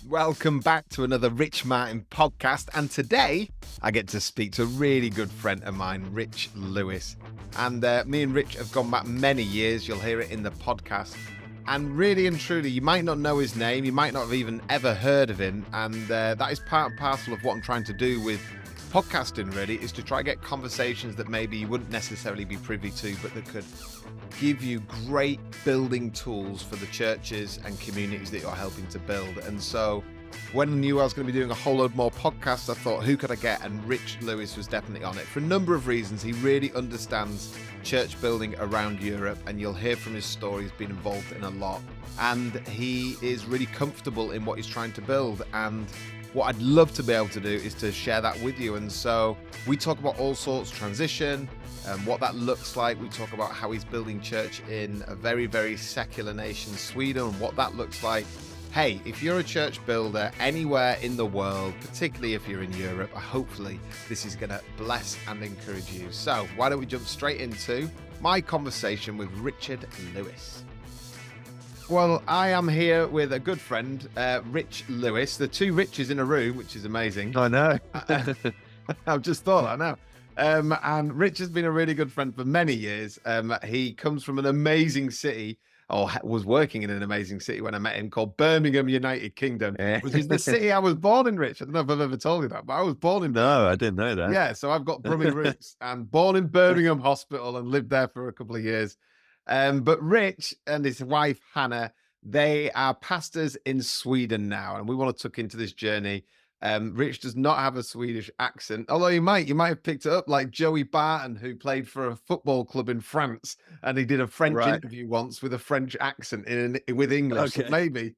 Welcome back to another Rich Martin podcast. And today I get to speak to a really good friend of mine, Rich Lewis. And me and Rich have gone back many years. You'll hear it in the podcast. And really and truly, you might not know his name. You might not have even ever heard of him. And that is part and parcel of what I'm trying to do with podcasting, really, is to try to get conversations that maybe you wouldn't necessarily be privy to, but that could give you great building tools for the churches and communities that you're helping to build. And so when I knew I was going to be doing a whole load more podcasts, I thought, who could I get? And Rich Lewis was definitely on it for a number of reasons. He really understands church building around Europe, and you'll hear from his story. He's been involved in a lot, and he is really comfortable in what he's trying to build. And what I'd love to be able to do is to share that with you. And so we talk about all sorts, transition, and what that looks like. We talk about how he's building church in a very, very secular nation, Sweden, and what that looks like. Hey, if you're a church builder anywhere in the world, particularly if you're in Europe, hopefully this is going to bless and encourage you. So why don't we jump straight into my conversation with Richard Lewis. Well, I am here with a good friend, Rich Lewis. The two Riches in a room, which is amazing. I know. I've just thought that now. And Rich has been a really good friend for many years. He comes from an amazing city, or was working in an amazing city when I met him, called Birmingham, United Kingdom, which is the city I was born in, Rich. I don't know if I've ever told you that, but I was born in. No, I didn't know that. Yeah, so I've got Brummie roots and born in Birmingham Hospital and lived there for a couple of years. But Rich and his wife, Hannah, they are pastors in Sweden now, and we want to tuck into this journey. Rich does not have a Swedish accent, although you might have picked it up like Joey Barton, who played for a football club in France, and he did a French interview once with a French accent with English. Okay. So maybe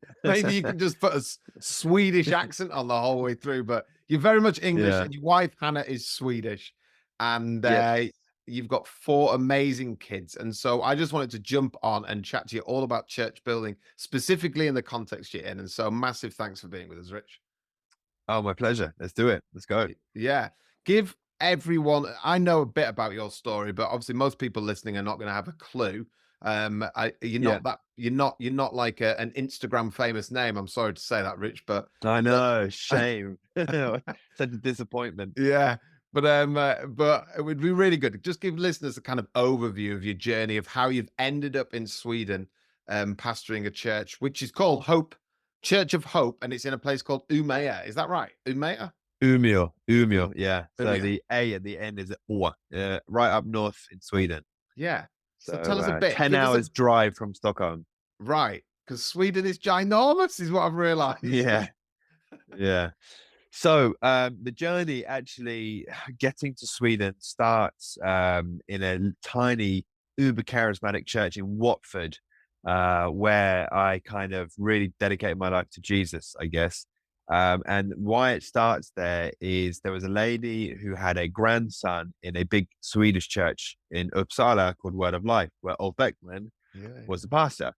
you can just put a Swedish accent on the whole way through, but you're very much English, and your wife, Hannah, is Swedish, and you've got 4 amazing kids. And so I just wanted to jump on and chat to you all about church building, specifically in the context you're in. And so massive thanks for being with us, Rich. Oh, my pleasure. Let's do it. Let's go. Yeah. Give everyone, I know a bit about your story, but obviously most people listening are not going to have a clue. You're not like an Instagram famous name. I'm sorry to say that, Rich, but I know, shame. Such a disappointment. Yeah. But it would be really good. Just give listeners a kind of overview of your journey of how you've ended up in Sweden, pastoring a church, which is called Church of Hope, and it's in a place called Umeå. Is that right? Umeå? Umeå, yeah. So the A at the end is O, right up north in Sweden. Yeah. So tell us a bit. 10 hours drive from Stockholm. Right. Because Sweden is ginormous, is what I've realized. Yeah. Yeah. So the journey, actually getting to Sweden, starts in a tiny uber charismatic church in Watford, where I kind of really dedicated my life to Jesus, I guess. And why it starts there is there was a lady who had a grandson in a big Swedish church in Uppsala called Word of Life, where Ulf Beckman was the pastor.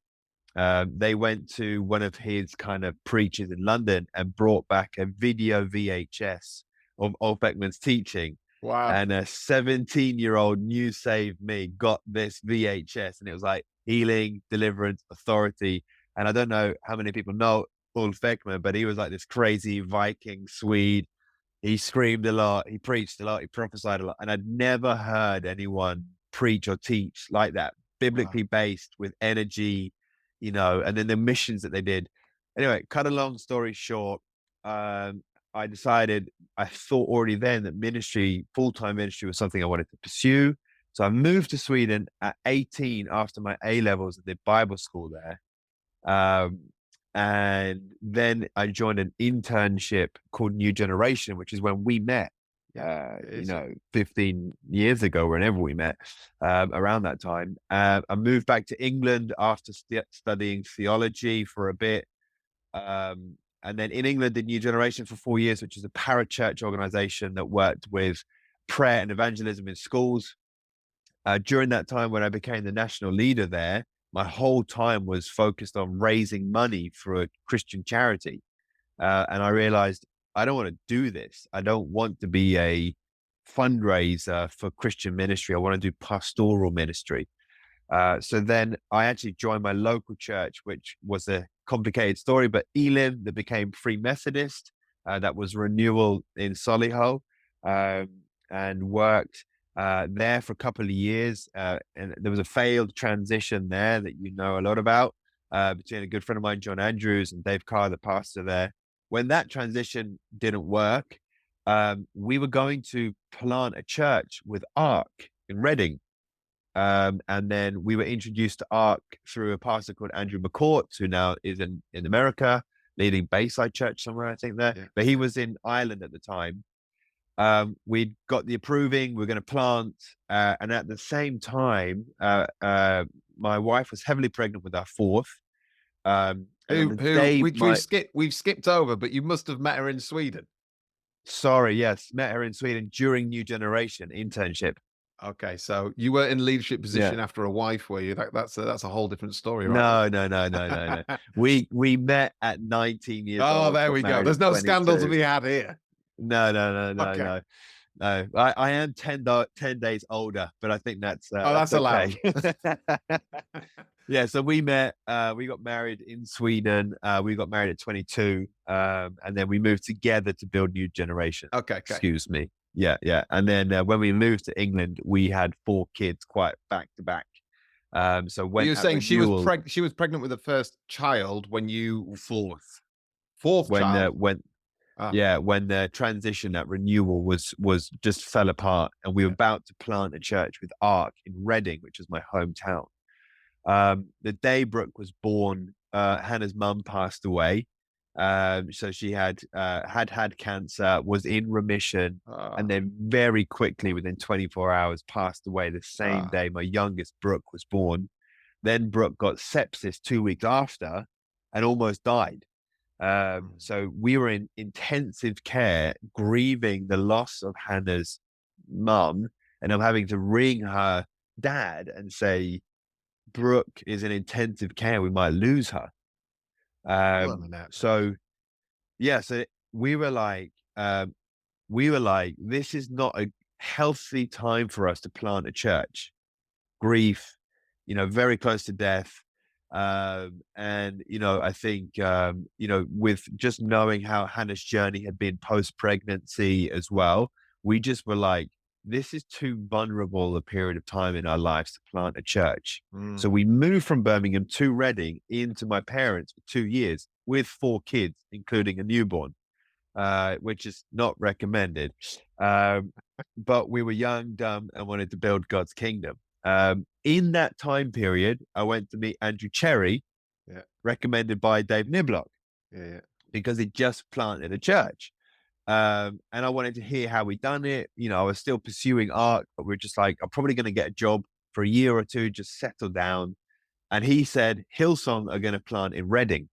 They went to one of his kind of preachers in London and brought back a video VHS of Ulf Beckman's teaching. Wow. And a 17-year-old new saved me got this VHS, and it was like healing, deliverance, authority. And I don't know how many people know Ulf Beckman, but he was like this crazy Viking Swede. He screamed a lot, he preached a lot, he prophesied a lot. And I'd never heard anyone preach or teach like that, biblically based, with energy, and then the missions that they did. Anyway, cut a long story short, I thought already then that full-time ministry was something I wanted to pursue. So I moved to Sweden at 18 after my A-levels at the Bible school there. And then I joined an internship called New Generation, which is when we met, 15 years ago, whenever we met, around that time. I moved back to England after studying theology for a bit. And then in England, did New Generation for 4 years, which is a parachurch organization that worked with prayer and evangelism in schools. During that time, when I became the national leader there, my whole time was focused on raising money for a Christian charity. And I realized, I don't want to do this. I don't want to be a fundraiser for Christian ministry. I want to do pastoral ministry. So then I actually joined my local church, which was a complicated story, but Elim, that became Free Methodist, that was Renewal in Solihull, and worked there for a couple of years. And there was a failed transition there that you know a lot about, between a good friend of mine, John Andrews, and Dave Carr, the pastor there. When that transition didn't work, we were going to plant a church with Ark in Reading. And then we were introduced to Ark through a pastor called Andrew McCourt, who now is in America, leading Bayside Church somewhere, I think there. Yeah. But he was in Ireland at the time. We'd got the approving, we were going to plant. And at the same time, my wife was heavily pregnant with our fourth. We've skipped over, but you must have met her in Sweden. Sorry, yes, met her in Sweden during New Generation internship. Okay, so you were in leadership position after a wife, were you? That's a whole different story, right? No. We met at 19 years old. Oh, there we go. There's no scandal to be had here. No. Okay. No, I am 10 days older, but I think that's that's allowed. Yeah, so we met, we got married in Sweden. We got married at 22, and then we moved together to build New Generation. Okay. Excuse me. Yeah. And then when we moved to England, we had 4 kids quite back to back. So when you're saying she was pregnant with the first child when you fourth child. When the transition at Renewal was just fell apart, and we were about to plant a church with Ark in Reading, which is my hometown. The day Brooke was born, Hannah's mum passed away. So she had cancer, was in remission, and then very quickly, within 24 hours, passed away the same day my youngest Brooke was born. Then Brooke got sepsis 2 weeks after and almost died. So we were in intensive care, grieving the loss of Hannah's mum, and I'm having to ring her dad and say, Brooke is in intensive care, we might lose her. So we were like, this is not a healthy time for us to plant a church. Grief, very close to death. And, I think, with just knowing how Hannah's journey had been post-pregnancy as well, we just were like, this is too vulnerable a period of time in our lives to plant a church. So we moved from Birmingham to Reading into my parents for 2 years with 4 kids, including a newborn, which is not recommended. But we were young, dumb, and wanted to build God's kingdom. In that time period, I went to meet Andrew Cherry, recommended by Dave Niblock, because he just planted a church. And I wanted to hear how we'd done it. I was still pursuing art, but we're just like, I'm probably going to get a job for a year or two, just settle down. And he said, Hillsong are going to plant in Reading.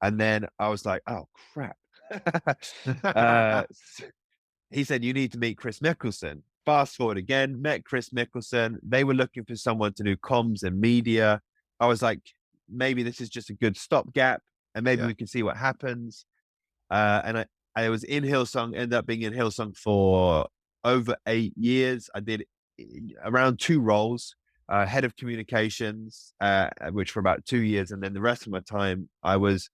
And then I was like, oh, crap. He said, you need to meet Chris Mickelson. Fast forward again, met Chris Mickelson. They were looking for someone to do comms and media. I was like, maybe this is just a good stopgap, and maybe we can see what happens. And I was in Hillsong, ended up being in Hillsong for over 8 years. I did around 2 roles, head of communications, which for about 2 years. And then the rest of my time, I was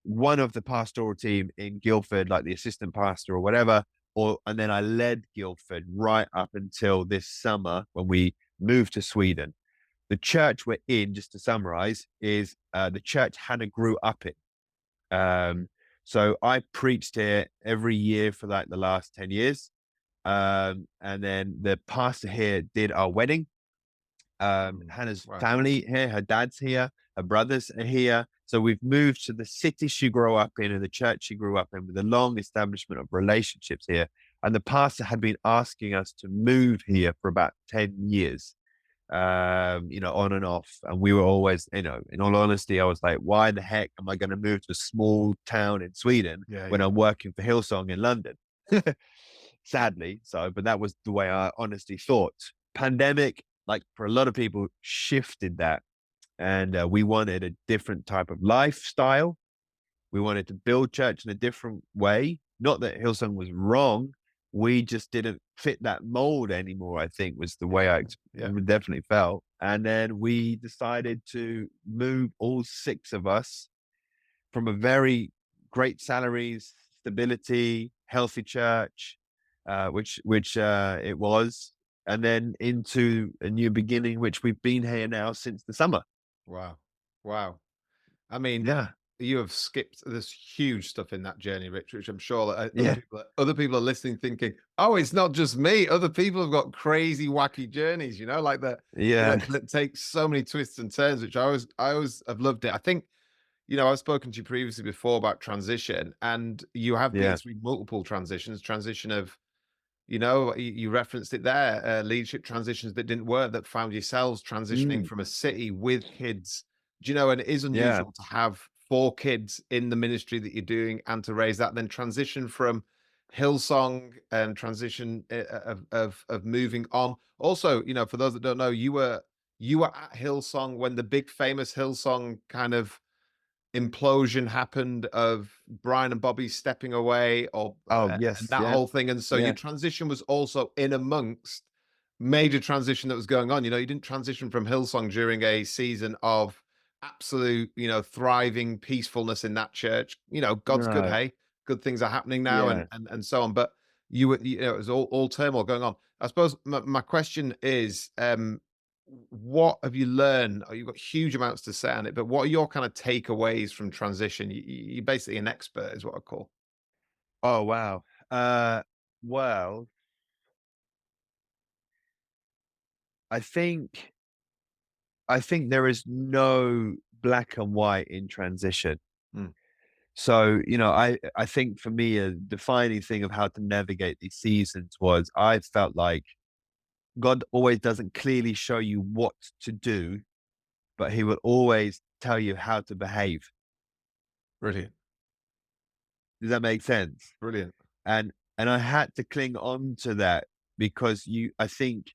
one of the pastoral team in Guildford, like the assistant pastor or whatever. And then I led Guildford right up until this summer when we moved to Sweden. The church we're in, just to summarize, is the church Hannah grew up in. So I preached here every year for like the last 10 years. And then the pastor here did our wedding. Hannah's family here, her dad's here, her brothers are here. So we've moved to the city she grew up in and the church she grew up in, with a long establishment of relationships here. And the pastor had been asking us to move here for about 10 years, on and off. And we were always, in all honesty, I was like, why the heck am I going to move to a small town in Sweden when I'm working for Hillsong in London? Sadly. But that was the way I honestly thought. Pandemic, like for a lot of people, shifted that. And we wanted a different type of lifestyle. We wanted to build church in a different way. Not that Hillsong was wrong. We just didn't fit that mold anymore, I think, was the way I definitely felt. And then we decided to move all 6 of us from a very great salaries, stability, healthy church, which it was, and then into a new beginning, which we've been here now since the summer. Wow. Wow. I mean, Yeah, you have skipped this huge stuff in that journey, Rich, which I'm sure that yeah, other people are listening thinking, "Oh, it's not just me. Other people have got crazy, wacky journeys, you know, like that yeah, that take so many twists and turns," which I always have loved it. I think, I've spoken to you previously before about transition, and you have been yeah. through multiple transitions, transition of you referenced it there, leadership transitions that didn't work, that found yourselves transitioning Mm, from a city with kids. And it is yeah. unusual to have 4 kids in the ministry that you're doing and to raise that, then transition from Hillsong and transition of moving on. Also, for those that don't know, you were at Hillsong when the big famous Hillsong kind of implosion happened of Brian and Bobby stepping away or Oh, and yes, that yeah, whole thing, and so your yeah. transition was also in amongst major transition that was going on. You didn't transition from Hillsong during a season of absolute, thriving peacefulness in that church. God's good, No, hey, good things are happening now, and yeah. and so on. But it was all turmoil going on. I suppose my question is, what have you learned? You've got huge amounts to say on it, but what are your kind of takeaways from transition? You're basically an expert, is what I call. Oh, wow. Well, I think I think there is no black and white in transition. Mm, So, I think for me, a defining thing of how to navigate these seasons was I felt like God always doesn't clearly show you what to do, but he will always tell you how to behave. brilliant, Does that make sense? brilliant. And I had to cling on to that because I think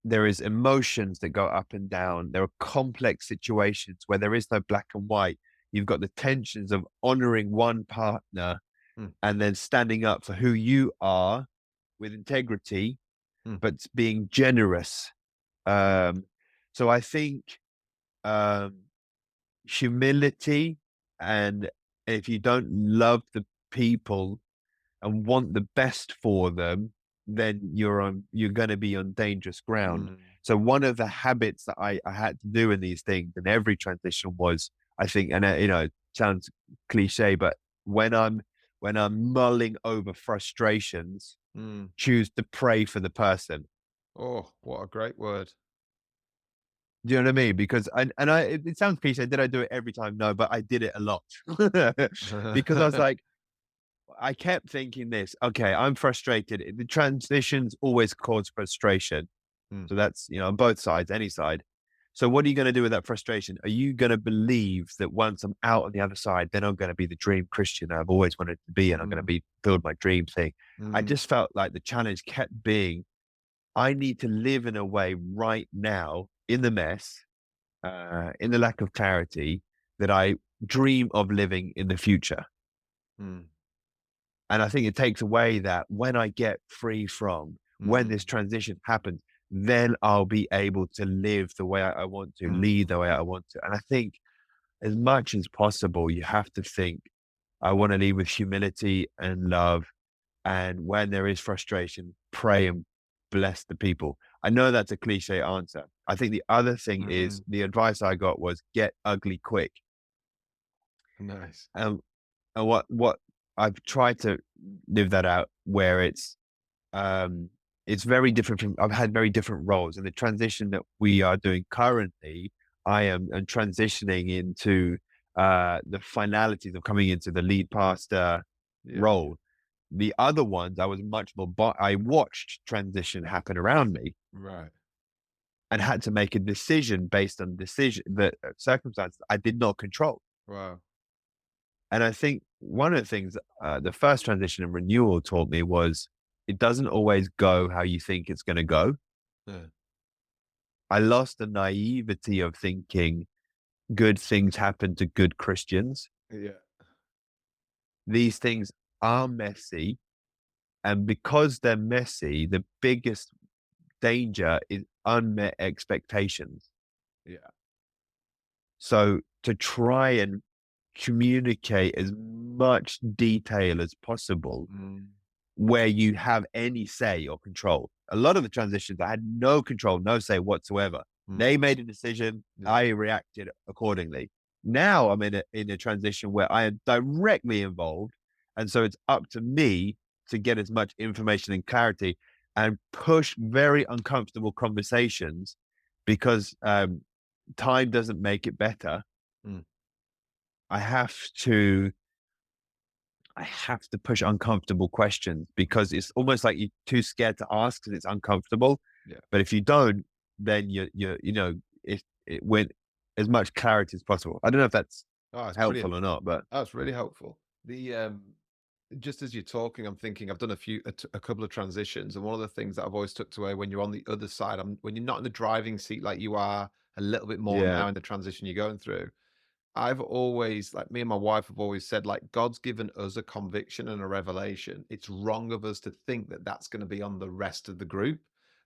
there is emotions that go up and down. There are complex situations where there is no black and white. You've got the tensions of honoring one partner Mm, and then standing up for who you are with integrity, mm, but being generous. Um, so I think um, humility, and if you don't love the people and want the best for them, then you're going to be on dangerous ground. mm, So one of the habits that I had to do in these things in every transition was, I think, and it sounds cliche, but when I'm when I'm mulling over frustrations, mm. choose to pray for the person. Oh, what a great word. Do you know what I mean? Because it sounds cliche. Did I do it every time? No, but I did it a lot because I was like, I kept thinking this. Okay, I'm frustrated. The transitions always cause frustration. Mm, So that's on both sides, any side. So what are you going to do with that frustration? Are you going to believe that once I'm out on the other side, then I'm going to be the dream Christian I've always wanted to be, and I'm going to mm, be build my dream thing? I mm, just felt like the challenge kept being, I need to live in a way right now in the mess, in the lack of clarity, that I dream of living in the future. mm, And I think it takes away that when I get free from, when this mm, transition happens, then I'll be able to live the way I want to, mm, lead the way I want to. And I think as much as possible, you have to think, I want to lead with humility and love. And when there is frustration, pray and bless the people. I know that's a cliche answer. I think the other thing is mm. the advice I got was get ugly quick. Nice. And, and what I've tried to live that out where um, it's very different from, I've had very different roles. And the transition that we are doing currently, I am transitioning into the finalities of coming into the lead pastor Yeah. role. The other ones, I was much more, I watched transition happen around me Right. and had to make a decision based on the circumstances I did not control. Wow. And I think one of the things the first transition and renewal taught me was it doesn't always go how you think it's going to go. Yeah. I lost the naivety of thinking good things happen to good Christians. Yeah. These things are messy. And because they're messy, the biggest danger is unmet expectations. Yeah. So to try and communicate as much detail as possible Mm, where you have any say or control. A lot of the transitions, I had no control, no say whatsoever. mm, They made a decision, yeah. I reacted accordingly. Now I'm in a transition where I am directly involved, and so it's up to me to get as much information and clarity and push very uncomfortable conversations because time doesn't make it better. Mm, I have to I have to push uncomfortable questions because it's almost like you're too scared to ask because it's uncomfortable. yeah. But if you don't, then it went as much clarity as possible. I don't know if that's Oh, it's brilliant. helpful or not, but Oh, it's really helpful. Just as you're talking, I'm thinking I've done a couple of transitions, and one of the things that I've always tucked away when you're on the other side, when you're not in the driving seat like you are a little bit more yeah, now in the transition you're going through. I've always, like me and my wife have always said, like, God's given us a conviction and a revelation. It's wrong of us to think that that's going to be on the rest of the group.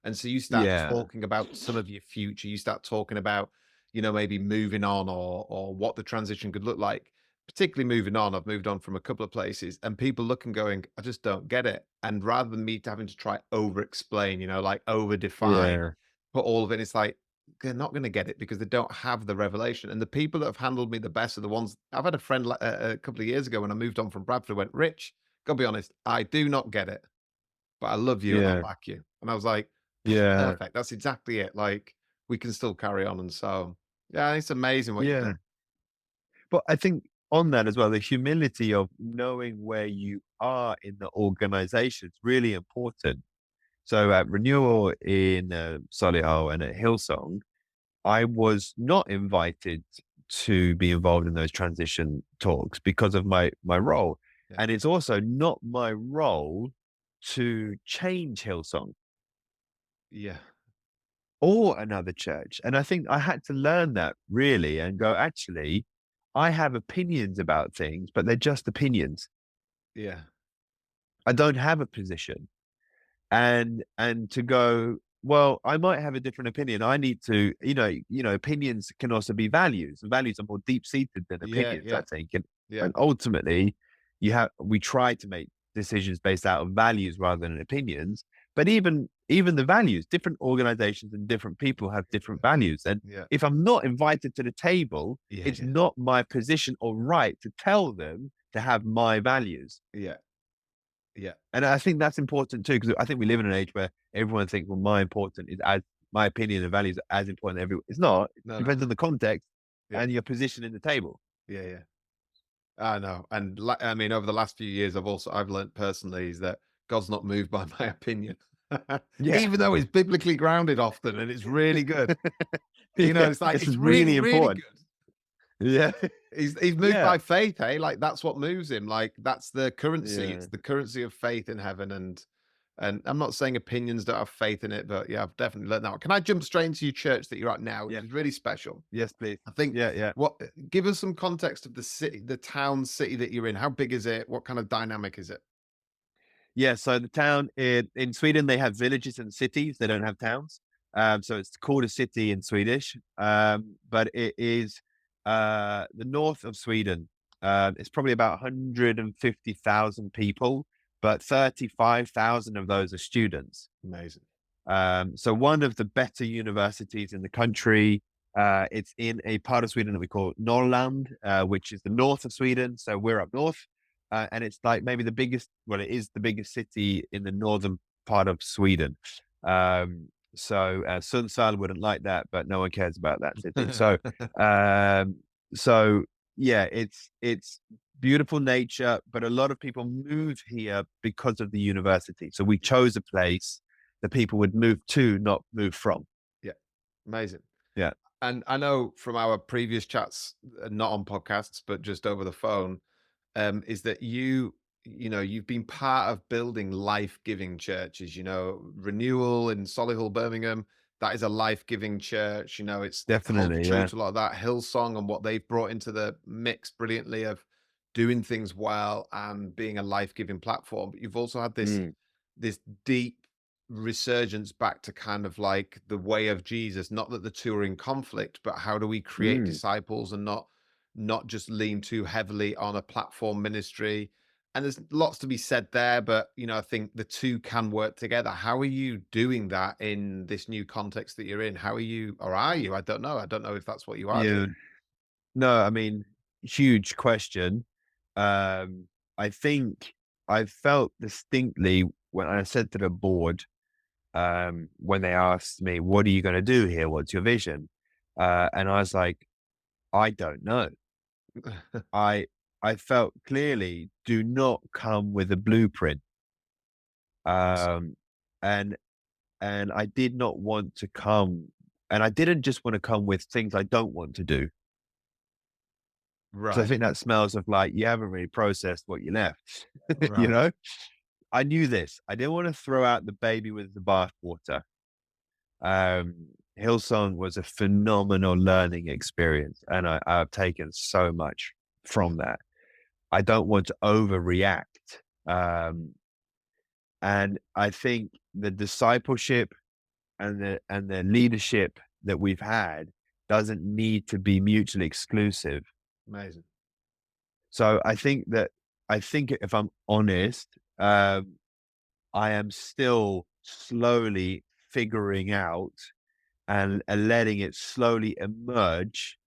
And so you start yeah, talking about some of your future. You start talking about, maybe moving on or what the transition could look like. Particularly moving on. I've moved on from a couple of places, and people look and going, I just don't get it. And rather than me having to try over explain, like over define, yeah, put all of it, it's like they're not going to get it because they don't have the revelation. And the people that have handled me the best are the ones. I've had a friend a couple of years ago when I moved on from Bradford went, Rich, gotta be honest, I do not get it, but I love you and I'll yeah, back you. And I was like, that's yeah, perfect. That's exactly it. Like we can still carry on. And so, yeah, it's amazing what you've yeah. done. But I think on that as well, the humility of knowing where you are in the organization is really important. So at Renewal in Solihull and at Hillsong, I was not invited to be involved in those transition talks because of my role. Yeah. And it's also not my role to change Hillsong Yeah. or another church. And I think I had to learn that really and go, actually, I have opinions about things, but they're just opinions. Yeah. I don't have a position. And to go, well, I might have a different opinion. I need to, opinions can also be values, and values are more deep seated than Yeah. opinions, I Yeah. think. Yeah. And ultimately, we try to make decisions based out of values rather than opinions. But even the values, different organizations and different people have different values. And Yeah. if I'm not invited to the table, Yeah. it's not my position or right to tell them to have my values. Yeah. Yeah. And I think that's important too, because I think we live in an age where everyone thinks, well, my opinion and values are as important as everyone. It's not. It No, no. depends on the context Yeah. and your position in the table. Yeah. Yeah. I know, and I mean, over the last few years, I've learned personally is that God's not moved by my opinion, Yeah. even though it's biblically grounded often, and it's really good. Yeah. It's like It's it's really, really really important. good. Yeah. He's moved Yeah. by faith, hey, like that's what moves him. Like that's the currency. It's Yeah. the currency of faith in heaven, and I'm not saying opinions don't have faith in it, but yeah, I've definitely learned that. Can I jump straight into your church that you're at now, which Yeah. is really special? Yes, please. I think Yeah. Yeah. give us some context of the city, the town city that you're in. How big is it? What kind of dynamic is it? Yeah, so the town in Sweden, they have villages and cities. They don't have towns. So it's called a city in Swedish. But it is the north of Sweden. It's probably about 150,000 people, but 35,000 of those are students. Amazing. So one of the better universities in the country. It's in a part of Sweden that we call Norrland, which is the north of Sweden. So we're up north, and it's like maybe the biggest. Well, it is the biggest city in the northern part of Sweden. So Sundsvall wouldn't like that, but no one cares about that city. Um, so yeah, it's beautiful nature, but a lot of people move here because of the university. So we chose a place that people would move to, not move from. Yeah, amazing. Yeah, And I know from our previous chats, not on podcasts, but just over the phone, is that you've been part of building life-giving churches. Renewal in Solihull, Birmingham. That is a life-giving church. It's holds definitely. true Yeah. to a lot of that. Hillsong and what they've brought into the mix brilliantly of doing things well and being a life-giving platform. But you've also had this Mm. this deep resurgence back to kind of like the way of Jesus. Not that the two are in conflict, but how do we create Mm, disciples and not just lean too heavily on a platform ministry? And there's lots to be said there, but I think the two can work together. How are you doing that in this new context that you're in? How are you, or are you? I don't know. I don't know if that's what you are yeah. doing. No, I mean, huge question. Um, I think I felt distinctly when I said to the board, when they asked me, "What are you going to do here? What's your vision?" And I was like, "I don't know." I I felt clearly, do not come with a blueprint. Um, and I did not want to come, and I didn't just want to come with things I don't want to do. So I Right, think that smells of like you haven't really processed what you left. You right. know, I knew this. I didn't want to throw out the baby with the bathwater. Hillsong was a phenomenal learning experience, and I've taken so much from that. I don't want to overreact. Um, and I think the discipleship and the leadership that we've had doesn't need to be mutually exclusive. Amazing. So I think if I'm honest, I am still slowly figuring out and letting it slowly emerge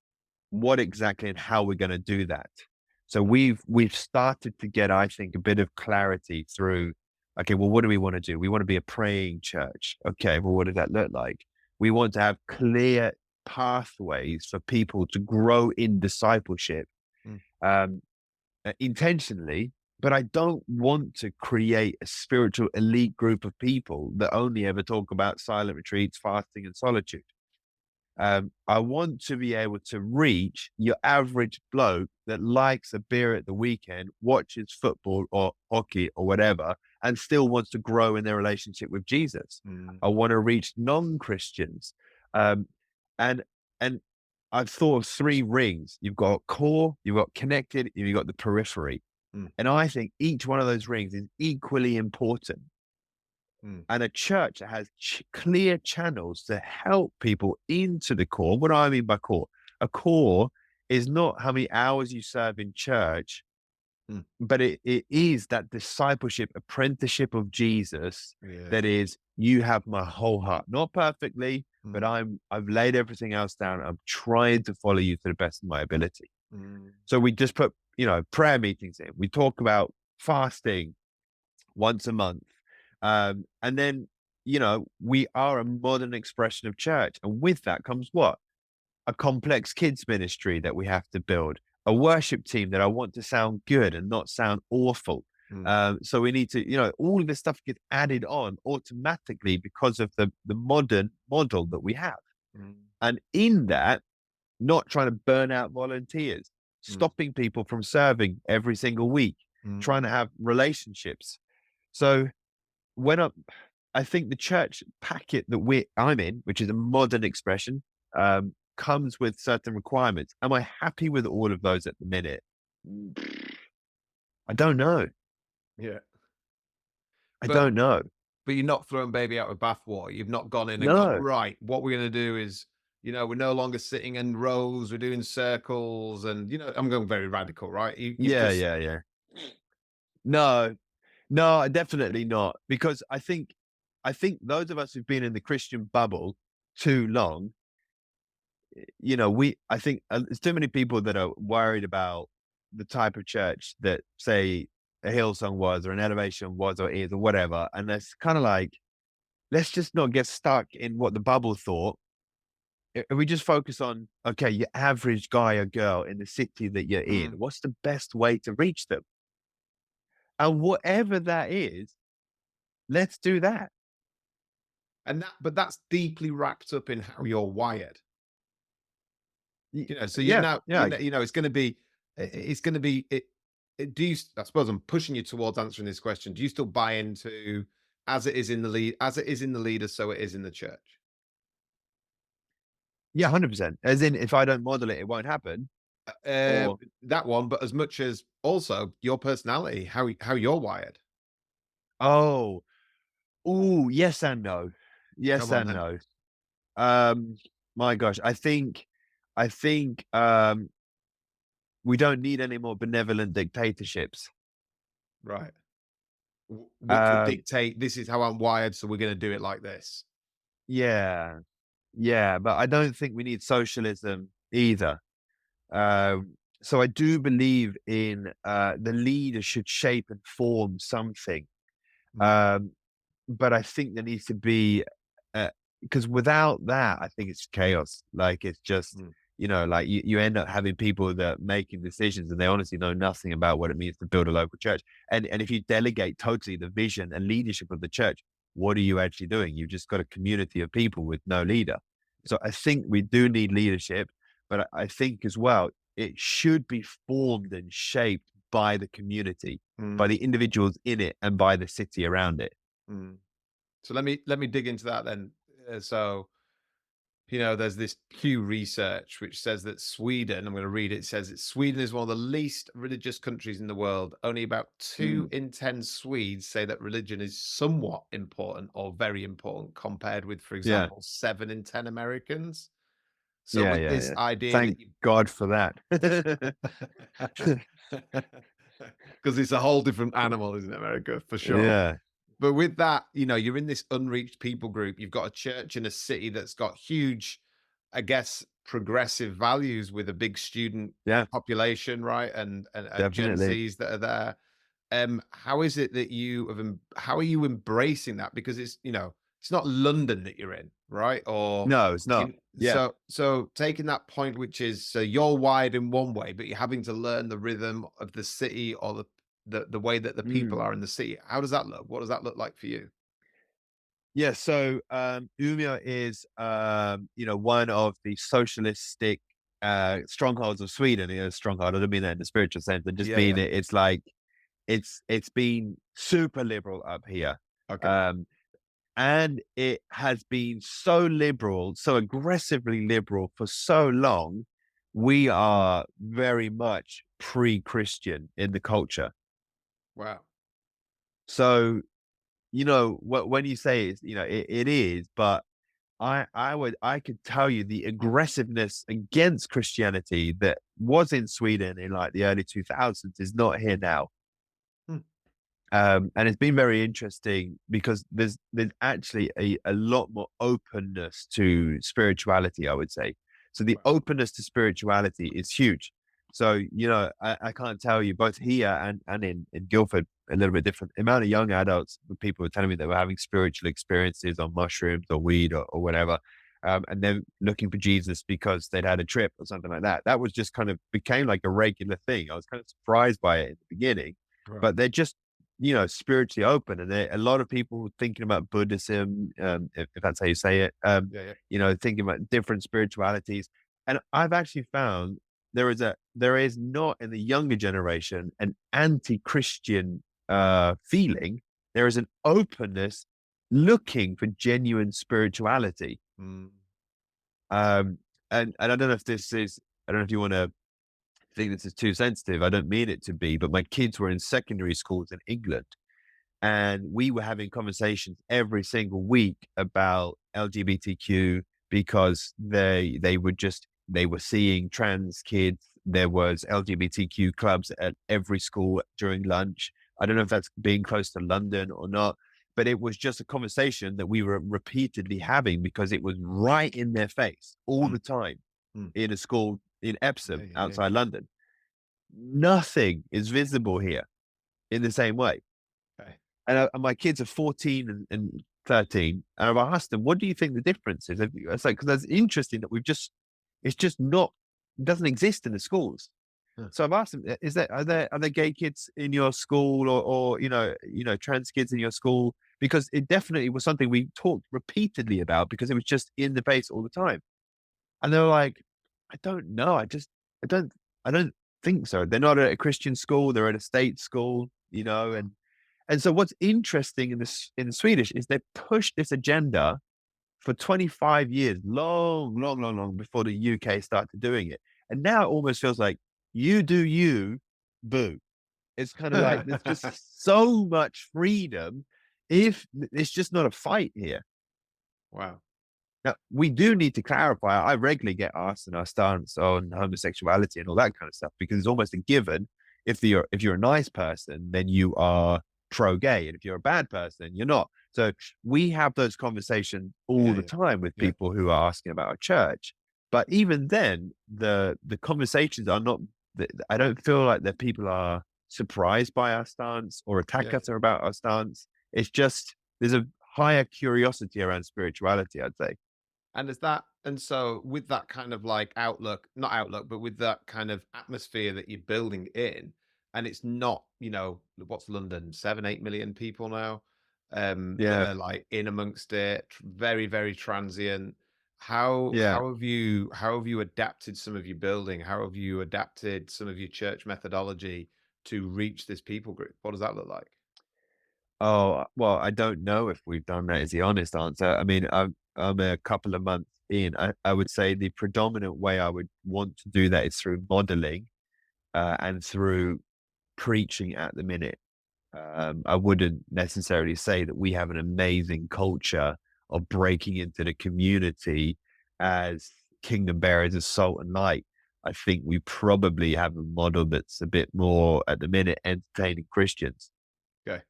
what exactly and how we're going to do that. So we've started to get, I think, a bit of clarity through. Okay, well, what do we want to do? We want to be a praying church. Okay, well, what does that look like? We want to have clear pathways for people to grow in discipleship. Mm, Um, intentionally, but I don't want to create a spiritual elite group of people that only ever talk about silent retreats, fasting, and solitude. I want to be able to reach your average bloke that likes a beer at the weekend, watches football or hockey or whatever, and still wants to grow in their relationship with Jesus. mm, I want to reach non-Christians. Um, and and I've thought of three rings. You've got core, you've got connected, and you've got the periphery. mm, And I think each one of those rings is equally important, mm, and a church that has clear channels to help people into the core. What do I mean by core? A core is not how many hours you serve in church, mm. but it is that discipleship, apprenticeship of Jesus Yeah. that is, you have my whole heart. Not perfectly, but Mm, I've laid everything else down. I'm trying to follow you to the best of my ability. mm, So we just put, prayer meetings in. We talk about fasting once a month. And then, we are a modern expression of church. And with that comes what? A complex kids ministry that we have to build, a worship team that I want to sound good and not sound awful. mm, So we need to, all of this stuff gets added on automatically because of the modern model that we have. mm, And in that, not trying to burn out volunteers, mm, stopping people from serving every single week, mm. trying to have relationships. So when I think the church packet that I'm in, which is a modern expression, comes with certain requirements. Am I happy with all of those at the minute? I don't know. Yeah. I But don't know. you're not throwing baby out with bathwater. You've not gone in and gone, No. right, what we're gonna do is, we're no longer sitting in rows, we're doing circles and I'm going very radical, right? You've Yeah, just yeah, yeah. No, no, definitely not. Because I think those of us who've been in the Christian bubble too long, I think there's too many people that are worried about the type of church that, say, a Hillsong was, or an Elevation was, or is, or whatever. And that's kind of like, let's just not get stuck in what the bubble thought. If we just focus on, okay, your average guy or girl in the city that you're in, mm. what's the best way to reach them? And whatever that is, let's do that. But that's deeply wrapped up in how you're wired. Y- So you Yeah, now, yeah, it's gonna be it's gonna be do you I suppose I'm pushing you towards answering this question. Do you still buy into as it is in the leader, so it is in the church? yeah, 100%. As in, if I don't model it, it won't happen. Uh, Or, that one, but as much as also your personality, how you're wired. oh, Oh, yes and no. Yes Come on and then. no. Um, my gosh, I think we don't need any more benevolent dictatorships. Right. Which would Um, dictate this is how I'm wired, so we're going to do it like this. yeah, yeah, but I don't think we need socialism either. So I do believe in the leader should shape and form something. Mm, Um, but I think there needs to be because without that, I think it's chaos. Like it's just, mm, like you end up having people that are making decisions and they honestly know nothing about what it means to build a local church. And if you delegate totally the vision and leadership of the church, what are you actually doing? You've just got a community of people with no leader. So I think we do need leadership, but I think as well, it should be formed and shaped by the community, by mm, the individuals in it, and by the city around it. mm. So let me dig into that then. So there's this Pew research which says that Sweden, I'm going to read it, says that Sweden is one of the least religious countries in the world. Only about two Mm. in 10 Swedes say that religion is somewhat important or very important compared with, for Yeah. example, 7 in 10 Americans. So Yeah, with yeah, this yeah. idea that Thank God for that. because it's a whole different animal, isn't it, America, for sure. Yeah, But with that, you're in this unreached people group. You've got a church in a city that's got huge, I guess, progressive values with a big student yeah, population, right? And Gen definitely. Zs that are there. How is it that how are you embracing that? Because it's not London that you're in, right? Or No, it's not. you, Yeah. so taking that point, which is so you're wired in one way, but you're having to learn the rhythm of the city or the way that the people Mm. are in the city. How does that look? What does that look like for you? Yeah, so Umeå is one of the socialistic strongholds of Sweden. Stronghold, I don't mean that in the spiritual sense, I just Yeah, mean yeah. it's like it's been super liberal up here. Okay. Um and it has been so liberal, so aggressively liberal for so long. We are very much pre-Christian in the culture. Wow. So, when you say it's, it is, but I could tell you the aggressiveness against Christianity that was in Sweden in like the early 2000s is not here now. Hmm. And it's been very interesting because there's actually a lot more openness to spirituality, I would say. So the Wow. openness to spirituality is huge. So, I can't tell you both here and in Guildford, a little bit different. The amount of young adults, people were telling me they were having spiritual experiences on mushrooms or weed or whatever. And then looking for Jesus because they'd had a trip or something like that. That was just kind of became like a regular thing. I was kind of surprised by it in the beginning, Right. but they're just spiritually open. And a lot of people thinking about Buddhism, if that's how you say it, Yeah, yeah. thinking about different spiritualities. And I've actually found there is not in the younger generation an anti-Christian feeling. There is an openness looking for genuine spirituality. Mm. Um, and I don't know if this is, I don't know if you want to think this is too sensitive. I don't mean it to be, but my kids were in secondary schools in England and we were having conversations every single week about LGBTQ because they were seeing trans kids. There was LGBTQ clubs at every school during lunch. I don't know if that's being close to London or not, but it was just a conversation that we were repeatedly having because it was right in their face all Mm. the time Mm. in a school in Yeah, Epsom yeah, yeah. outside London. Nothing is visible here in the same way. Okay. And my kids are 14 and 13. And I've asked them, what do you think the difference is? It's like, because that's interesting that it's just not, it doesn't exist in the schools. Huh. So I've asked them, are there gay kids in your school or trans kids in your school? Because it definitely was something we talked repeatedly about because it was just in the face all the time. And they were like, I don't know. I don't, I don't think so. They're not at a Christian school. They're at a state school, and so what's interesting in Swedish is they pushed this agenda for 25 years, long, long, long, long before the UK started doing it. And now it almost feels like you do you, boo. It's kind of like there's just so much freedom. if it's just not a fight here. Wow. Now, we do need to clarify. I regularly get asked in our stance on homosexuality and all that kind of stuff because it's almost a given. If you're a nice person, then you are pro-gay, and if you're a bad person, you're not. So we have those conversations all Yeah, the yeah, time with yeah, people who are asking about our church. But even then, the conversations are not. I don't feel like that people are surprised by our stance or attack yeah. us about our stance. It's just there's a higher curiosity around spirituality, I'd say. And is that and so with that kind of like outlook, not outlook, but with that kind of atmosphere that you're building in, and it's not, what's London, 7, 8 million people now, that Yeah, are like in amongst it, very, very transient. How yeah. how have you adapted some of your building? How have you adapted some of your church methodology to reach this people group? What does that look like? Oh, well, I don't know if we've done that is the honest answer. I mean, I'm a couple of months in. I would say the predominant way I would want to do that is through modeling and through preaching at the minute. I wouldn't necessarily say that we have an amazing culture of breaking into the community as kingdom bearers as salt and light. I think we probably have a model that's a bit more at the minute entertaining Christians. Okay.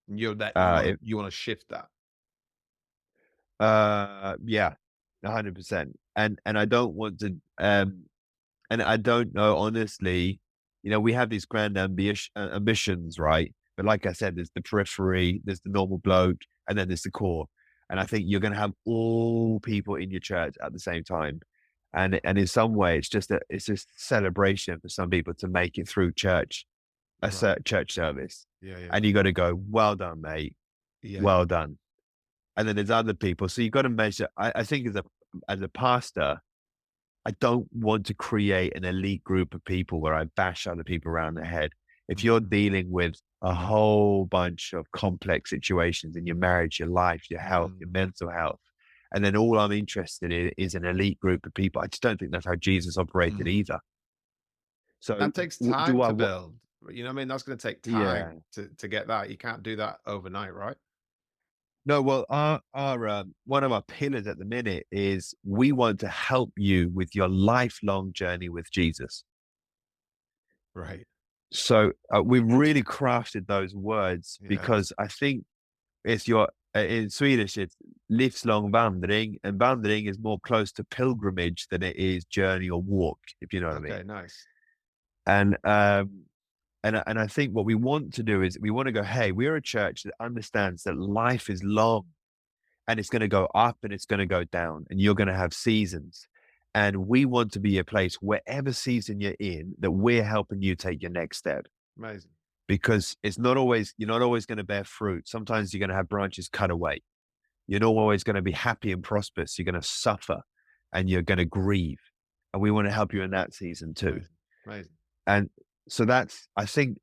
And you're that you want to If you want to shift that. Yeah, 100%. And I don't want to, and I don't know, honestly, we have these grand ambitions, right? But like I said, there's the periphery, there's the normal bloke, and then there's the core. And I think you're going to have all people in your church at the same time. And in some way, it's just celebration for some people to make it through church, Right. church service. Yeah, yeah. And you got to go, well done, mate. Yeah, Well yeah. done. And then there's other people. So you got to measure. I think as a pastor, I don't want to create an elite group of people where I bash other people around the head. If you're Mhm. dealing with a whole bunch of complex situations in your marriage, your life, your health, your Mm. mental health, and then all I'm interested in is an elite group of people, I just don't think that's how Jesus operated Mhm. either. So That takes do time I? to build. You know what I mean? That's gonna take Yeah. time to get that. You can't do that overnight, right? No, well, our one of our pillars at the minute is we want to help you with your lifelong journey with Jesus. Right. So we've really crafted those words Yeah. because I think it's your in Swedish it's livslång vandring, and vandring is more close to pilgrimage than it is journey or walk, if you know what I mean. Okay, nice. And I think what we want to do is we want to go, hey, we're a church that understands that life is long and it's going to go up and it's going to go down and you're going to have seasons. And we want to be a place, wherever season you're in, that we're helping you take your next step Amazing. because you're not always going to bear fruit. Sometimes you're going to have branches cut away. You're not always going to be happy and prosperous. You're going to suffer and you're going to grieve. And we want to help you in that season too. Amazing. Amazing. And so that's, I think,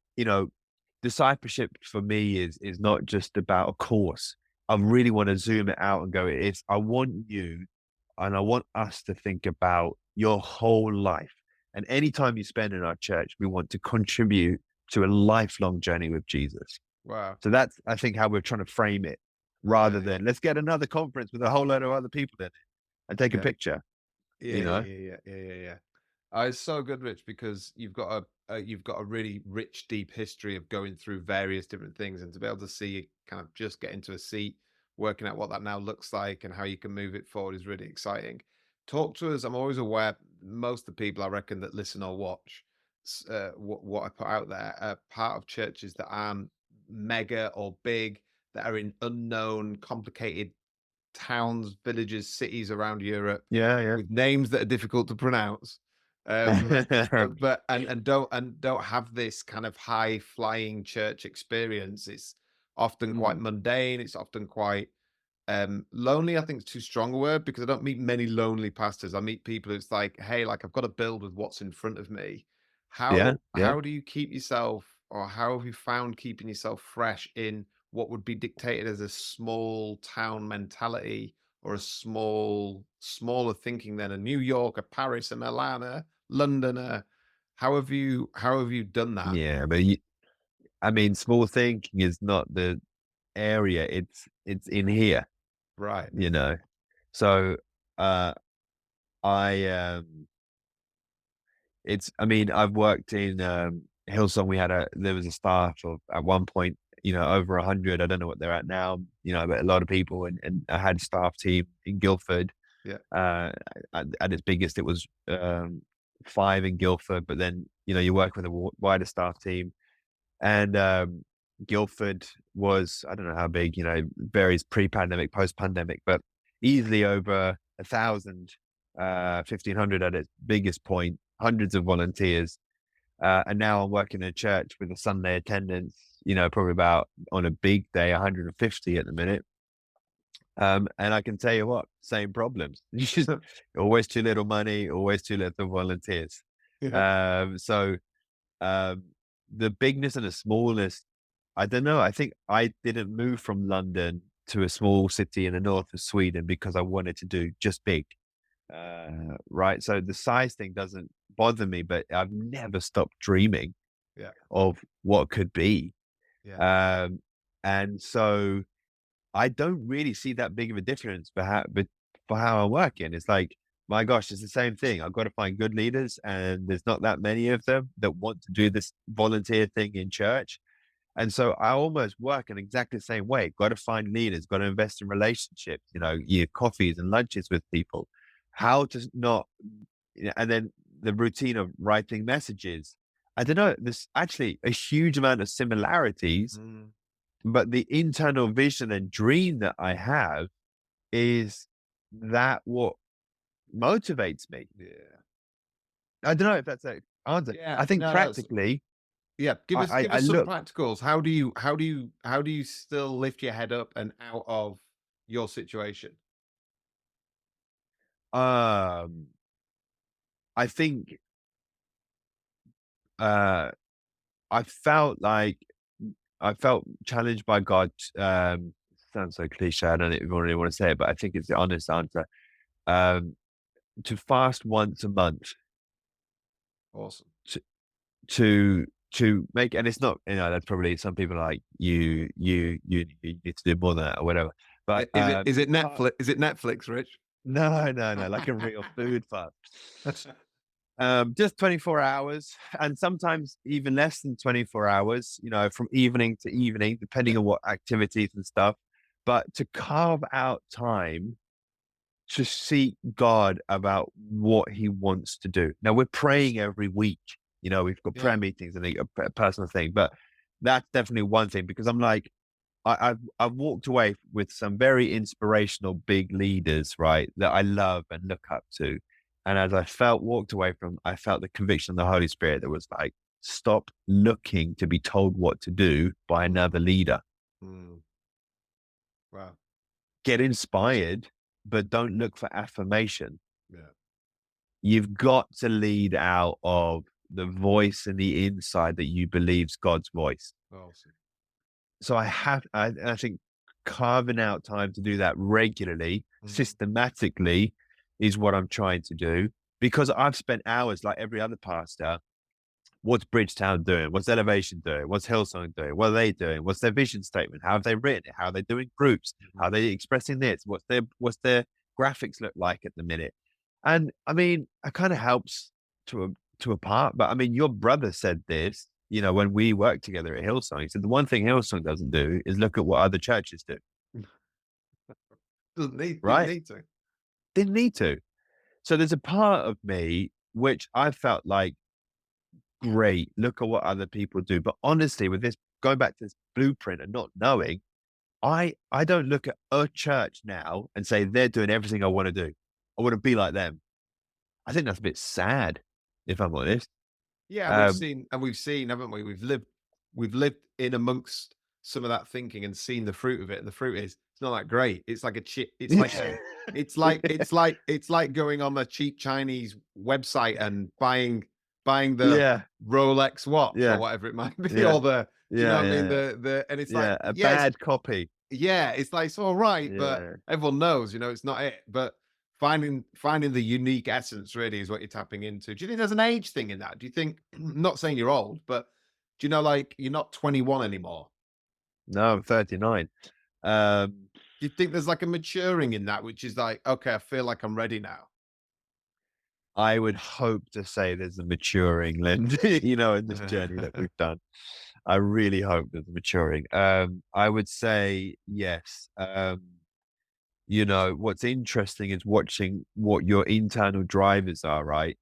discipleship for me is not just about a course. I really want to zoom it out and go, I want you and I want us to think about your whole life. And any time you spend in our church, we want to contribute to a lifelong journey with Jesus. Wow. So that's, I think, how we're trying to frame it rather Yeah, yeah. than let's get another conference with a whole load of other people in it and take a Yeah. picture, Yeah, you yeah, know? yeah, yeah, yeah, yeah, yeah. It's so good, Rich, because you've got a really rich, deep history of going through various different things, and to be able to see you kind of just get into a seat, working out what that now looks like and how you can move it forward is really exciting. Talk to us. I'm always aware most of the people I reckon that listen or watch what I put out there are part of churches that aren't mega or big, that are in unknown, complicated towns, villages, cities around Europe Yeah, with names that are difficult to pronounce. yeah. But and don't have this kind of high flying church experience. It's often quite Mm, mundane. It's often quite lonely. I think it's too strong a word because I don't meet many lonely pastors. I meet people who's like, hey, like I've got to build with what's in front of me. yeah, yeah. How do you keep yourself, or how have you found keeping yourself fresh in what would be dictated as a small town mentality, or a smaller thinking than a New York, a Paris, a Milan, a London? How have you done that? Yeah, but I mean, small thinking is not the area. It's in here, Right. you know. So I I mean, I've worked in Hillsong. There was a staff of at one point, over 100. I don't know what they're at now, but a lot of people, and I had a staff team in Guildford. Yeah. At its biggest, it was 5 in Guildford, but then you work with a wider staff team, and Guildford was, I don't know how big, varies pre-pandemic, post-pandemic, but easily over 1,000, 1,500 at its biggest point, hundreds of volunteers. And now I'm working in a church with a Sunday attendance, probably about, on a big day, 150 at the minute. And I can tell you what, same problems. Always too little money, always too little volunteers. Yeah. So the bigness and the smallness, I don't know. I think I didn't move from London to a small city in the north of Sweden because I wanted to do just big. Right. So the size thing doesn't bother me, but I've never stopped dreaming Yeah. of what could be. Yeah. And so I don't really see that big of a difference for how I'm working. It's like, my gosh, it's the same thing. I've got to find good leaders, and there's not that many of them that want to do this volunteer thing in church. And so I almost work in exactly the same way. Got to find leaders, got to invest in relationships, your coffees and lunches with people. How to not, and then the routine of writing messages. I don't know. There's actually a huge amount of similarities, but the internal vision and dream that I have is that what motivates me. Yeah. I don't know if that's an answer. Yeah. I think No, practically, yeah. Give I us some look, practicals. How do you still lift your head up and out of your situation? um, I think, uh, I felt challenged by God. Sounds so cliche. I don't even really want to say it, but I think it's the honest answer. Um, to fast once a month, Awesome. to make, and it's not, that's probably, some people are like, you need to do more than that or whatever. But Is it Netflix? Is it Netflix, Rich? no, like a real food fast. Just 24 hours, and sometimes even less than 24 hours, from evening to evening, depending Yeah. on what activities and stuff. But to carve out time to seek God about what he wants to do. Now, we're praying every week. We've got Yeah. prayer meetings and a personal thing, but that's definitely one thing, because I'm like, I've walked away with some very inspirational big leaders, right, that I love and look up to. And as walked away from, I felt the conviction of the Holy Spirit that was like, stop looking to be told what to do by another leader. Mm. Wow. Get inspired, but don't look for affirmation. Yeah. You've got to lead out of the voice and the inside that you believe's God's voice. Awesome. So I think carving out time to do that regularly, systematically, is what I'm trying to do, because I've spent hours, like every other pastor. What's Bridgetown doing? What's Elevation doing? What's Hillsong doing? What are they doing? What's their vision statement? How have they written it? How are they doing groups? How are they expressing this? What's their graphics look like at the minute? And I mean, it kind of helps to a part. But I mean, your brother said this, when we worked together at Hillsong. He said the one thing Hillsong doesn't do is look at what other churches do. Didn't Right? need to. Didn't need to. So there's a part of me which I felt like, great, look at what other people do. But honestly, with this, going back to this blueprint and not knowing, I don't look at a church now and say they're doing everything I want to do. I want to be like them. I think that's a bit sad, if I'm honest. Yeah, Um, we've seen, haven't we? We've lived in amongst some of that thinking and seen the fruit of it. And the fruit is, it's not that great. It's like a chip. It's like it's like going on a cheap Chinese website and buying the yeah, Rolex watch or yeah, whatever it might be, yeah, or the, do you know yeah, what I mean? yeah, The and it's like, yeah. A yeah, bad copy. it's like, it's all right, but Yeah. everyone knows, it's not it. But finding the unique essence really is what you're tapping into. Do you think there's an age thing in that? Do you think, not saying you're old, but do you know, like, you're not 21 anymore? No, I'm 39. Um, Do you think there's like a maturing in that, which is like, okay, I feel like I'm ready now? I would hope to say there's a maturing, Lynn, in this journey that we've done. I really hope there's a maturing. I would say yes. What's interesting is watching what your internal drivers are, right?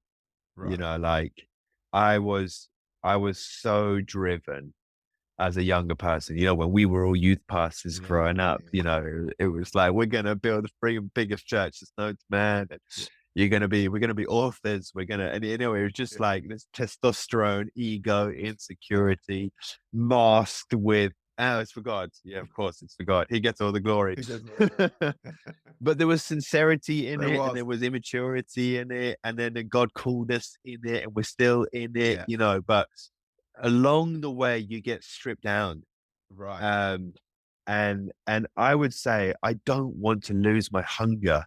Right. Like I was I was so driven as a younger person, when we were all youth pastors Yeah, growing yeah, up, it was like, we're going to build the freaking biggest church that's known to man. And yeah, we're going to be authors. And it was just yeah. like this testosterone, ego, insecurity, masked with, oh, it's for God. Yeah, of course, it's for God. He gets all the glory. He does all the glory. But there was sincerity in There it, and there was. was immaturity in it, and then God called us in it, and we're still in it, Yeah. but along the way you get stripped down. Right. um and I would say I don't want to lose my hunger.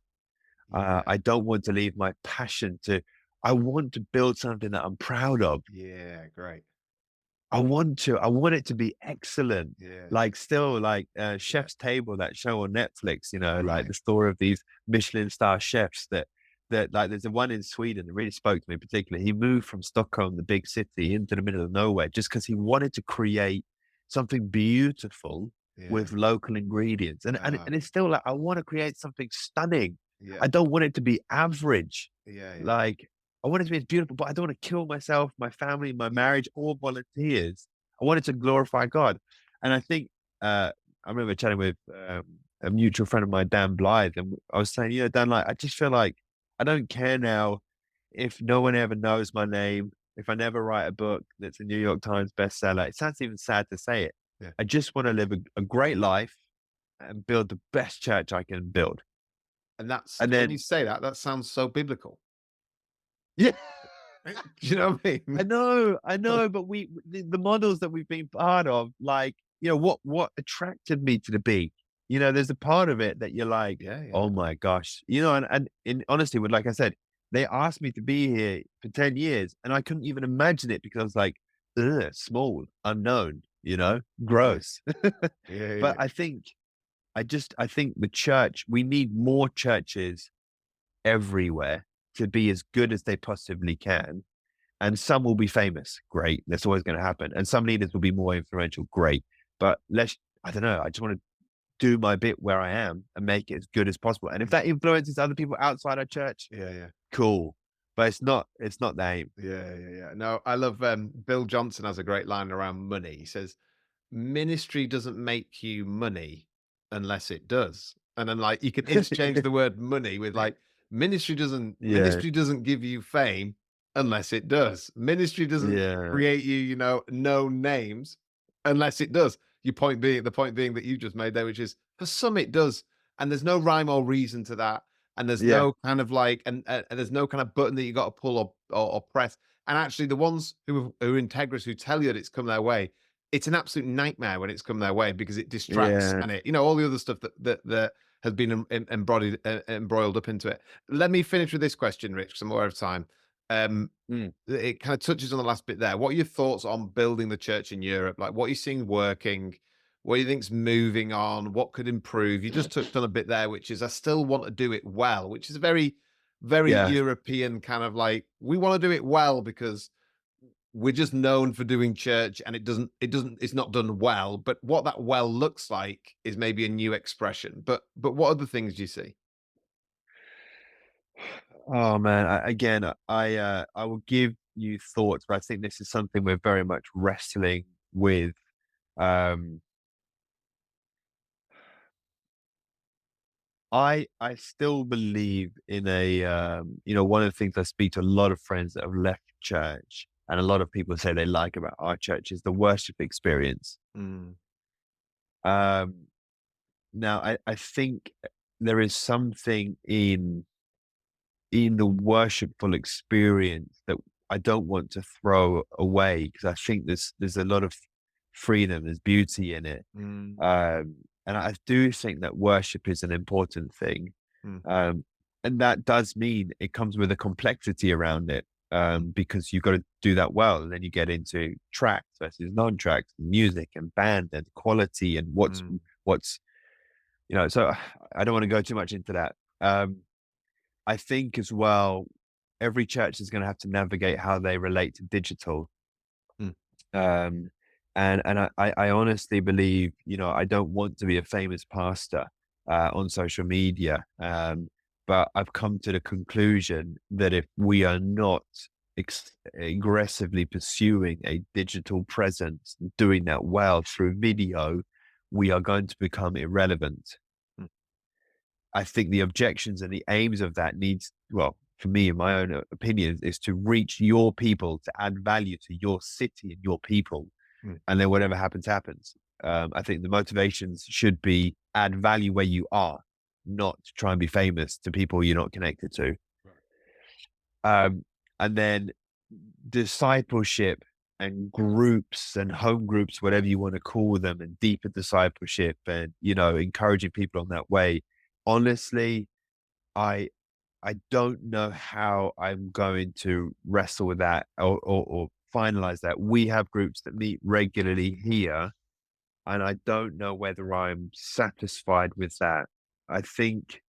Yeah. I don't want to leave my passion to I want to build something that I'm proud of. Yeah. Great. I want it to be excellent. Yeah. Like still like Yeah. Chef's Table, that show on Netflix, like Right. the story of these Michelin star chefs that like there's a one in Sweden that really spoke to me particularly. He moved from Stockholm, the big city, into the middle of nowhere just because he wanted to create something beautiful Yeah. with local ingredients. And Ah. it's still like I want to create something stunning. Yeah. I don't want it to be average. Yeah. Yeah. Like I want it to be as beautiful, but I don't want to kill myself, my family, my marriage, or volunteers. I want it to glorify God. And I think I remember chatting with a mutual friend of mine, Dan Blythe, and I was saying, Dan, like I just feel like I don't care now if no one ever knows my name, if I never write a book that's a New York Times bestseller. It sounds even sad to say it. Yeah. I just want to live a great life and build the best church I can build. And that's And when you then, say that, that sounds so biblical. yeah. Do you know what I mean? I know, but the models that we've been part of, like, what attracted me to the beat. There's a part of it that you're like, Yeah. Yeah. oh my gosh, and in honesty, with like I said, they asked me to be here for 10 years and I couldn't even imagine it because I was like, ugh, small, unknown, Yeah. gross. Yeah. But Yeah. I think the church, we need more churches everywhere to be as good as they possibly can, and some will be famous. Great. That's always going to happen. And some leaders will be more influential. Great. But I don't know. I just want to do my bit where I am and make it as good as possible. And if that influences other people outside our church, Yeah. Yeah. cool. But it's not the aim. Yeah. Yeah. Yeah. No, I love Bill Johnson has a great line around money. He says, ministry doesn't make you money unless it does. And then like you can interchange the word money with like Yeah. ministry doesn't give you fame unless it does. Ministry doesn't Yeah. create you, known names unless it does. The point being that you just made there, which is for some it does. And there's no rhyme or reason to that. And there's Yeah. no kind of like, and there's no kind of button that you got to pull or press. And actually, the ones who are integrous, who tell you that it's come their way, it's an absolute nightmare when it's come their way because it distracts Yeah. and all the other stuff that has been embroiled up into it. Let me finish with this question, Rich, because I'm aware of time. Um, Mm. it kind of touches on the last bit there. What are your thoughts on building the church in Europe? Like, what are you seeing working? What do you think's moving on? What could improve? You just touched on a bit there, which is I still want to do it well, which is a very, very Yeah. European kind of like we want to do it well because we're just known for doing church and it's not done well, but what that well looks like is maybe a new expression. But what other things do you see? Oh man. Again, I will give you thoughts, but I think this is something we're very much wrestling with. Um, I still believe in one of the things I speak to a lot of friends that have left church, and a lot of people say they like about our church is the worship experience. Mm, Um, Now I think there is something in the worshipful experience that I don't want to throw away because I think there's a lot of freedom, there's beauty in it. mm, And I do think that worship is an important thing. mm, Um, and that does mean it comes with a complexity around it. because you've got to do that well. And then you get into tracks versus non-tracks, music and band and quality and what's, so I don't want to go too much into that. I think as well, every church is going to have to navigate how they relate to digital. Mm. And I honestly believe, I don't want to be a famous pastor on social media. But I've come to the conclusion that if we are not aggressively pursuing a digital presence, doing that well through video, we are going to become irrelevant. Mm. I think the objections and the aims of that for me, in my own opinion, is to reach your people, to add value to your city and your people. Mm. And then whatever happens, happens. I think the motivations should be add value where you are, not try and be famous to people you're not connected to. Right. And then discipleship and groups and home groups, whatever you want to call them, and deeper discipleship and, encouraging people on that way. Honestly, I don't know how I'm going to wrestle with that or finalize that. We have groups that meet regularly here, and I don't know whether I'm satisfied with that. I think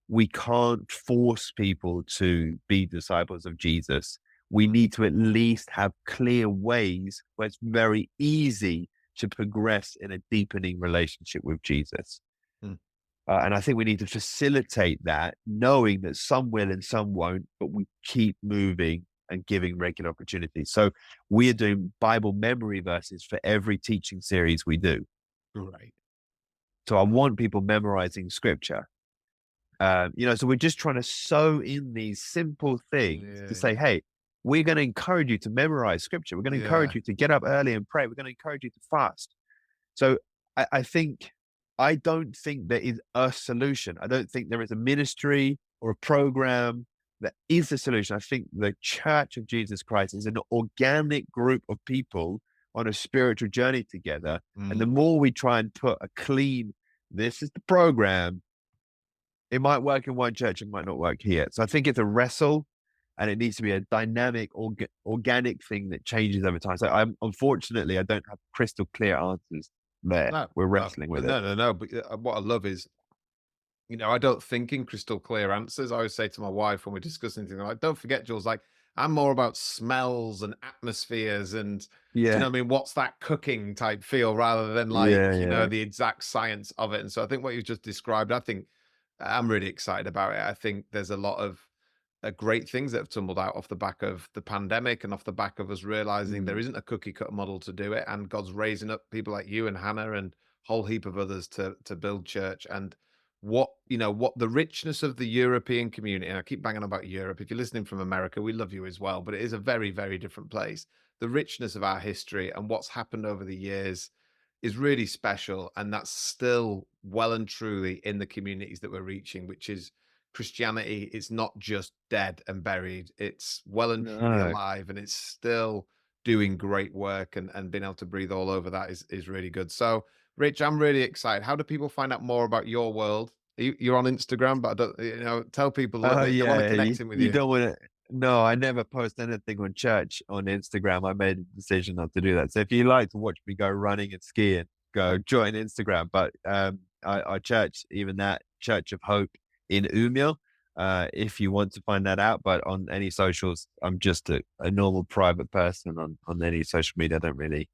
we can't force people to be disciples of Jesus. We need to at least have clear ways where it's very easy to progress in a deepening relationship with Jesus. Mm. And I think we need to facilitate that, knowing that some will and some won't, but we keep moving and giving regular opportunities. So we are doing Bible memory verses for every teaching series we do. Right. So I want people memorizing scripture. So we're just trying to sew in these simple things to say, hey, we're going to encourage you to memorize scripture. We're going to encourage you to get up early and pray. We're going to encourage you to fast. So I don't think there is a solution. I don't think there is a ministry or a program that is the solution. I think the Church of Jesus Christ is an organic group of people on a spiritual journey together. And the more we try and put a clean, this is the program, it might work in one church, it might not work here. So I think it's a wrestle, and it needs to be a dynamic, organic thing that changes over time. So unfortunately, I don't have crystal clear answers there. No, we're wrestling with it. No. But what I love is, I don't think in crystal clear answers. I always say to my wife when we're discussing things, I'm like, don't forget, Jules, like, I'm more about smells and atmospheres and, do you know what I mean? What's that cooking type feel rather than the exact science of it. And so I think what you just described, I think I'm really excited about it. I think there's a lot of great things that have tumbled out off the back of the pandemic and off the back of us realizing there isn't a cookie cutter model to do it. And God's raising up people like you and Hannah and a whole heap of others to build church. And what the richness of the European community, and I keep banging about Europe. If you're listening from America, we love you as well, but it is a very, very different place. The richness of our history and what's happened over the years is really special. And that's still well and truly in the communities that we're reaching, which is Christianity. It's not just dead and buried. It's well and truly alive, and it's still doing great work, and being able to breathe all over that is really good. So Rich, I'm really excited. How do people find out more about your world? You're on Instagram, but I don't, tell people a little bit. They want to connect in with you. You don't want to. No, I never post anything on church on Instagram. I made a decision not to do that. So if you like to watch me go running and skiing, go join Instagram. But our church, even that Church of Hope in Umeå, if you want to find that out. But on any socials, I'm just a normal private person on any social media. I don't really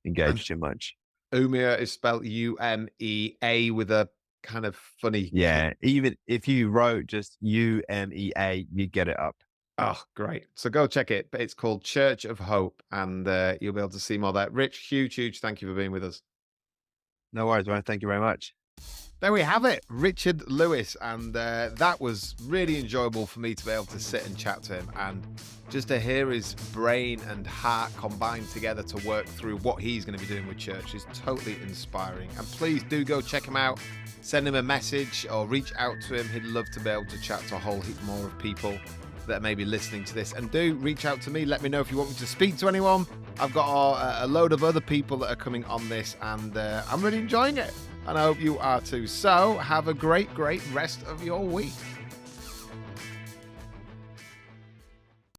engage too much. Umeå is spelled Umea with a kind of funny. Yeah, even if you wrote just Umea, you'd get it up. Oh, great. So go check it. It's called Church of Hope, and you'll be able to see more there. Rich, huge thank you for being with us. No worries, man. Thank you very much. There we have it, Richard Lewis, and that was really enjoyable for me to be able to sit and chat to him and just to hear his brain and heart combined together to work through what he's going to be doing with church is totally inspiring. And please do go check him out, send him a message or reach out to him. He'd love to be able to chat to a whole heap more of people that may be listening to this. And do reach out to me. Let me know if you want me to speak to anyone. I've got a load of other people that are coming on this, and I'm really enjoying it. And I hope you are too. So have a great rest of your week.